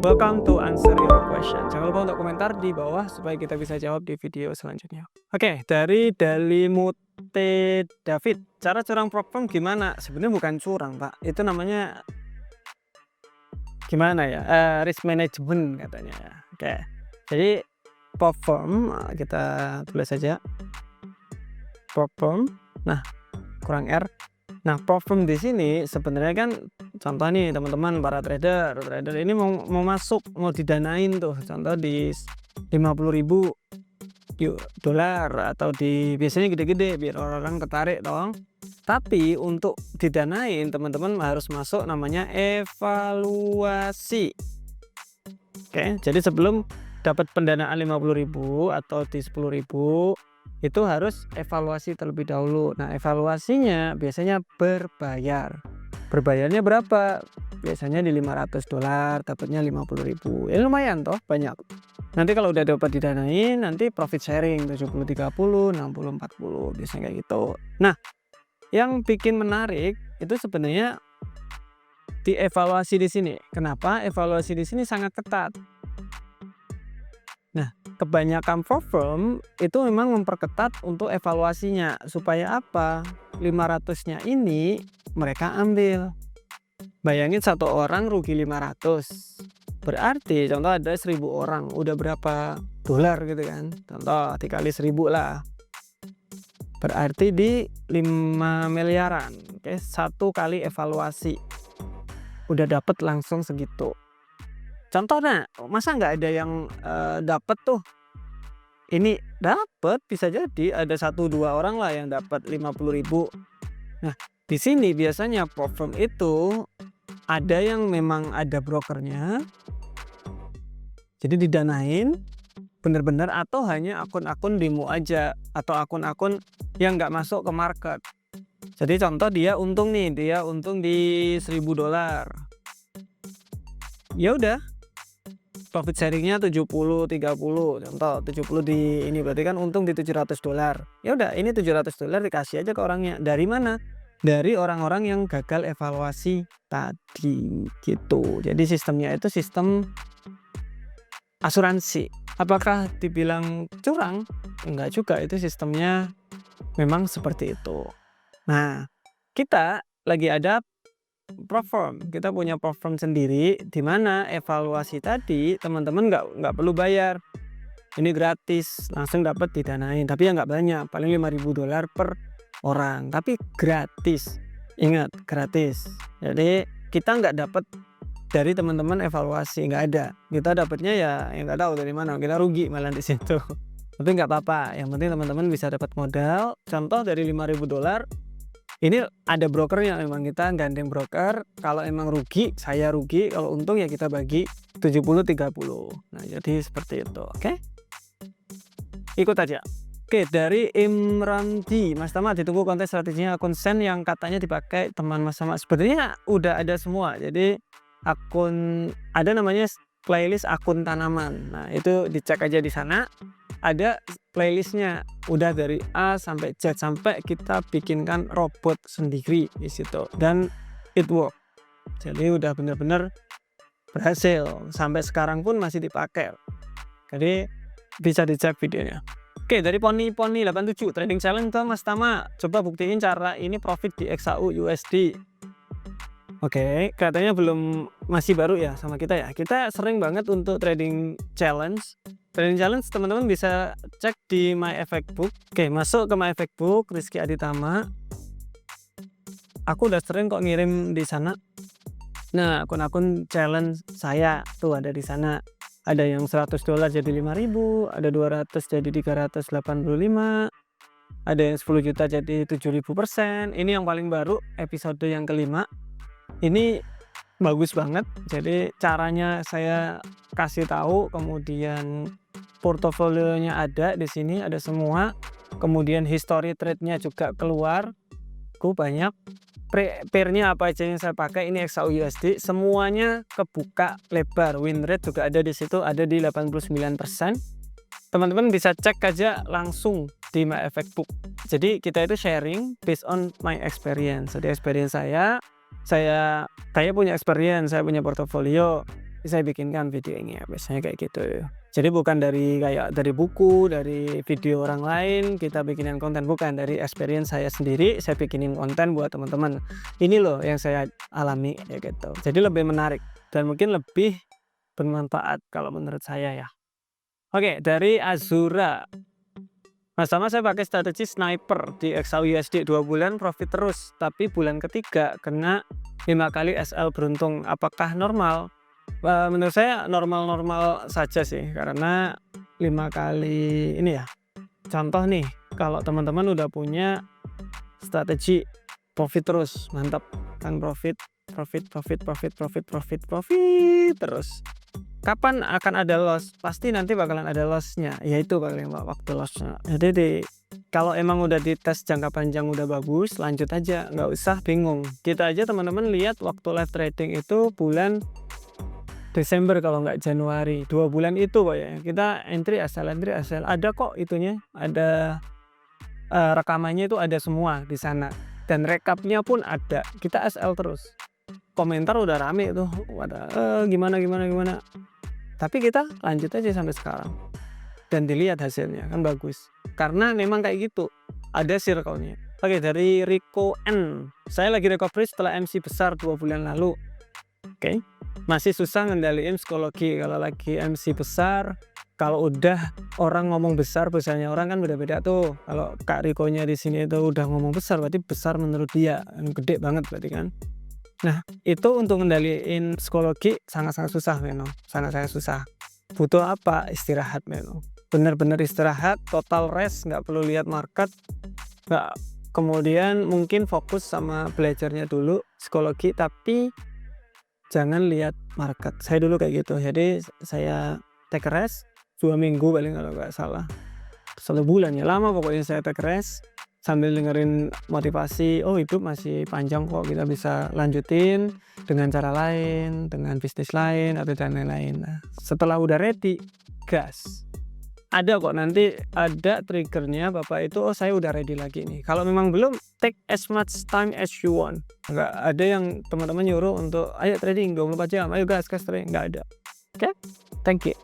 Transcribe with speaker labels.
Speaker 1: Welcome to answer your question. Jangan lupa untuk komentar di bawah supaya kita bisa jawab di video selanjutnya. Oke, dari Dalimute David, cara curang prop firm gimana? Sebenarnya bukan curang, Pak. Itu namanya gimana ya? Risk management katanya ya. Oke. Jadi prop firm kita tulis saja. Prop firm. Nah, kurang R. Nah, prop firm di sini sebenarnya kan contoh nih teman-teman para trader ini mau masuk, mau didanain tuh, contoh di 50.000 dolar atau di biasanya gede-gede biar orang-orang tertarik dong. Tapi untuk didanain teman-teman harus masuk namanya evaluasi. Oke, jadi sebelum dapat pendanaan 50.000 atau di 10.000 itu harus evaluasi terlebih dahulu. Nah, evaluasinya biasanya berbayar. Berbayarnya berapa? Biasanya di 500 dolar, dapatnya 50.000. Ya lumayan toh, banyak. Nanti kalau udah dapat didanain, nanti profit sharing 70-30, 60-40, biasanya kayak gitu. Nah, yang bikin menarik itu sebenarnya di evaluasi di sini. Kenapa? Evaluasi di sini sangat ketat. Nah, kebanyakan firm itu memang memperketat untuk evaluasinya. Supaya apa? 500-nya ini mereka ambil. Bayangin satu orang rugi 500. Berarti contoh ada 1.000 orang, udah berapa dolar gitu kan. Contoh dikali 1.000 lah. Berarti di 5 miliaran. Oke, satu kali evaluasi. Udah dapat langsung segitu. Contohnya, masa nggak ada yang dapat tuh? Ini dapat, bisa jadi ada 1-2 orang lah yang dapat 50.000. Nah, di sini biasanya prop firm itu ada yang memang ada brokernya, jadi didanain bener-bener, atau hanya akun-akun demo aja atau akun-akun yang nggak masuk ke market. Jadi contoh dia untung nih, dia untung di 1.000 dolar. Ya udah, profit sharingnya 70-30, contoh 70 di ini berarti kan untung di 700 dolar. Ya udah, ini 700 dolar dikasih aja ke orangnya. Dari mana? Dari orang-orang yang gagal evaluasi tadi gitu. Jadi sistemnya itu sistem asuransi. Apakah dibilang curang? Enggak juga, itu sistemnya memang seperti itu. Nah, kita lagi ada prop firm, kita punya prop firm sendiri di mana evaluasi tadi teman-teman nggak perlu bayar, ini gratis, langsung dapat didanain. Tapi ya nggak banyak, paling 5.000 dolar per orang, tapi gratis. Ingat, gratis. Jadi kita nggak dapat dari teman-teman evaluasi, nggak ada. Kita dapatnya ya yang nggak tahu dari mana, kita rugi malah di situ. Tapi nggak apa-apa, yang penting teman-teman bisa dapat modal. Contoh dari 5.000 dolar. Ini ada brokernya, memang kita gandeng broker. Kalau emang rugi, saya rugi. Kalau untung ya kita bagi 70-30. Nah, jadi seperti itu. Oke? Ikut aja. Oke, dari Imran D. Mas Tama, ditunggu konten strateginya akun Sen yang katanya dipakai teman Mas Tama. Sebenarnya udah ada semua. Jadi akun, ada namanya playlist akun tanaman. Nah, itu dicek aja di sana. Ada playlistnya, udah dari A sampai Z, sampai kita bikinkan robot sendiri di situ, dan it work. Jadi udah bener-bener berhasil, sampai sekarang pun masih dipakai. Jadi bisa dicek videonya. Oke, dari Pony 87 trading challenge ke Mas Tama, coba buktiin cara ini profit di XAU USD. Oke, katanya belum, masih baru ya sama kita ya. Kita sering banget untuk trading challenge. Trading challenge teman-teman bisa cek di My Effect Book. Oke, masuk ke My Effect Book, Rizky Aditama. Aku udah sering kok ngirim di sana. Nah, akun-akun challenge saya tuh ada di sana. Ada yang 100 dolar jadi 5.000, ada 200 jadi 385, ada yang 10 juta jadi 7.000%. Ini yang paling baru, episode yang kelima. Ini bagus banget. Jadi caranya saya kasih tahu, kemudian portofolionya ada di sini, ada semua. Kemudian history trade-nya juga keluar. Banyak. Pair-nya apa aja yang saya pakai, ini XAU USD, semuanya kebuka lebar. Win rate juga ada di situ, ada di 89%. Teman-teman bisa cek aja langsung di My Effect Book. Jadi kita itu sharing based on my experience. Jadi experience saya punya experience, saya punya portofolio. saya bikinkan videonya, biasanya kayak gitu. Jadi bukan dari kayak dari buku, dari video orang lain kita bikinin konten, bukan, dari experience saya sendiri, saya bikinin konten buat teman-teman. Ini loh yang saya alami, kayak gitu. Jadi lebih menarik dan mungkin lebih bermanfaat kalau menurut saya ya. Oke, dari Azura. Mas, sama saya pakai strategi sniper di XAUUSD 2 bulan profit terus, tapi bulan ketiga kena 5 kali SL beruntung. Apakah normal? Menurut saya normal-normal saja sih, karena 5 kali ini ya, contoh nih, kalau teman-teman udah punya strategi profit terus, mantap kan, profit terus. Kapan akan ada loss? Pasti nanti bakalan ada loss-nya, yaitu paling waktu loss-nya. Jadi kalau emang udah dites jangka panjang udah bagus, lanjut aja, nggak usah bingung. Kita aja teman-teman lihat waktu live trading itu bulan Desember kalau nggak Januari, 2 bulan itu ya kita entry asal ada kok itunya, ada rekamannya, itu ada semua di sana dan rekapnya pun ada. Kita SL terus, komentar udah rame tuh, gimana. Tapi kita lanjut aja sampai sekarang dan dilihat hasilnya kan bagus, karena memang kayak gitu, ada circle-nya. Oke, dari Rico N, saya lagi recovery setelah MC besar 2 bulan lalu. Oke, masih susah ngendaliin psikologi kalau lagi MC besar. Kalau udah orang ngomong besarnya orang kan beda-beda tuh. Kalau Kak Riko-nya di sini itu udah ngomong besar, berarti besar menurut dia, gede banget berarti kan. Nah, itu untuk ngendaliin psikologi sangat-sangat susah memang, sangat susah. Butuh apa? Istirahat memang. Bener-bener istirahat, total rest, nggak perlu lihat market, nggak, kemudian mungkin fokus sama belajarnya dulu psikologi, tapi jangan lihat market. Saya dulu kayak gitu. Jadi saya take rest 2 minggu paling kalau nggak salah. 1 bulan ya, lama pokoknya saya take rest sambil dengerin motivasi, oh hidup masih panjang kok, kita bisa lanjutin dengan cara lain, dengan bisnis lain atau dan lain-lain. Nah, setelah udah ready, gas. Ada kok nanti ada triggernya Bapak itu, oh saya udah ready lagi nih. Kalau memang belum, take as much time as you want. Nggak ada yang teman-teman nyuruh untuk ayo trading 24 jam, ayo gas trading, nggak ada. Oke, thank you.